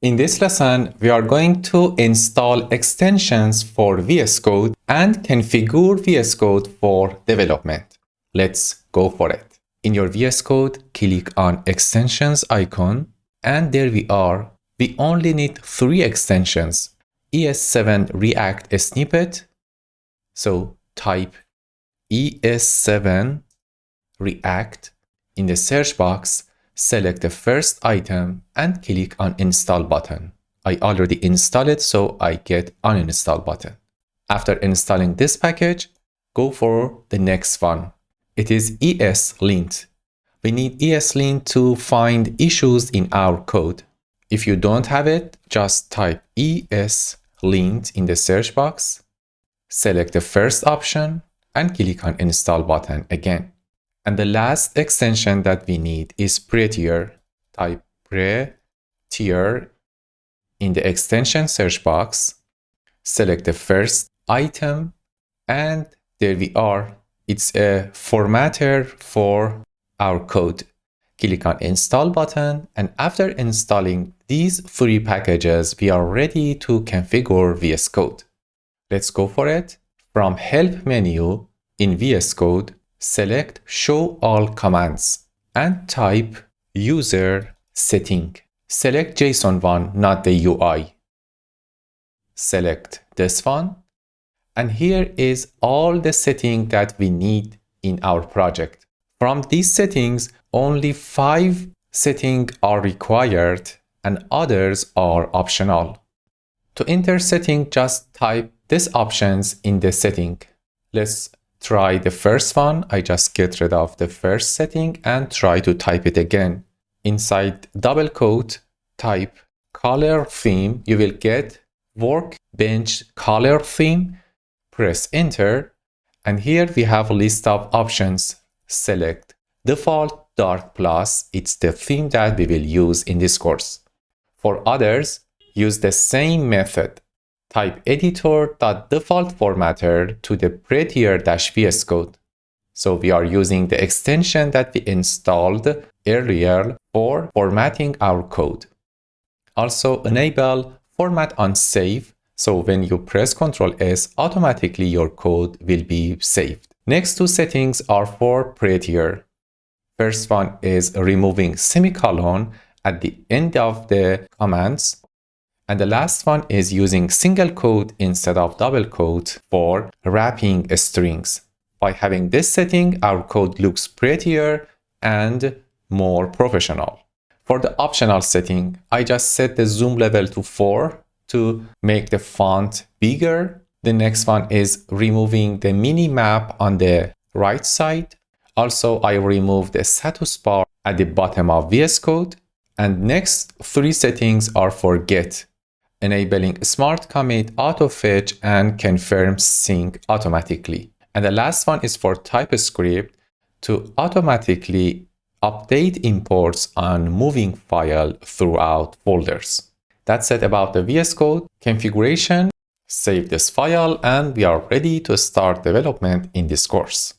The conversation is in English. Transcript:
In this lesson, we are going to install extensions for VS Code and configure VS Code for development. Let's go for it. In your VS Code, click on Extensions icon, and there we are. We only need 3 extensions. ES7 React Snippet. So type ES7 React in the search box. Select the first item and click on Install button. I already installed it, so I get Uninstall button. After installing this package, go for the next one. It is ESLint. We need ESLint to find issues in our code. If you don't have it, just type ESLint in the search box. Select the first option and click on Install button again. And the last extension that we need is Prettier. Type Prettier in the extension search box. Select the first item, and there we are. It's a formatter for our code. Click on Install button, and after installing these 3 packages, we are ready to configure VS Code. Let's go for it. From Help menu in VS Code, select Show All Commands and type User Setting. Select JSON one, not the UI. Select this one. And here is all the setting that we need in our project. From these settings, only 5 settings are required and others are optional. To enter setting, just type these options in the setting. Let's try the first one. I just get rid of the first setting and try to type it again. Inside double quote, type color theme. You will get Workbench color theme. Press enter. And here we have a list of options. Select default dark plus. It's the theme that we will use in this course. For others, use the same method. Type editor.default formatter to the Prettier-VS Code. So we are using the extension that we installed earlier for formatting our code. Also enable format on save. So when you press Ctrl S, automatically your code will be saved. Next 2 settings are for Prettier. First one is removing semicolon at the end of the commands. And the last one is using single quote instead of double quote for wrapping strings. By having this setting, our code looks prettier and more professional. For the optional setting, I just set the zoom level to 4 to make the font bigger. The next one is removing the mini map on the right side. Also, I remove the status bar at the bottom of VS Code. And next 3 settings are for get, enabling smart commit, auto fetch, and confirm sync automatically. And the last one is for TypeScript to automatically update imports on moving file throughout folders. That's it about the VS Code configuration. Save this file and we are ready to start development in this course.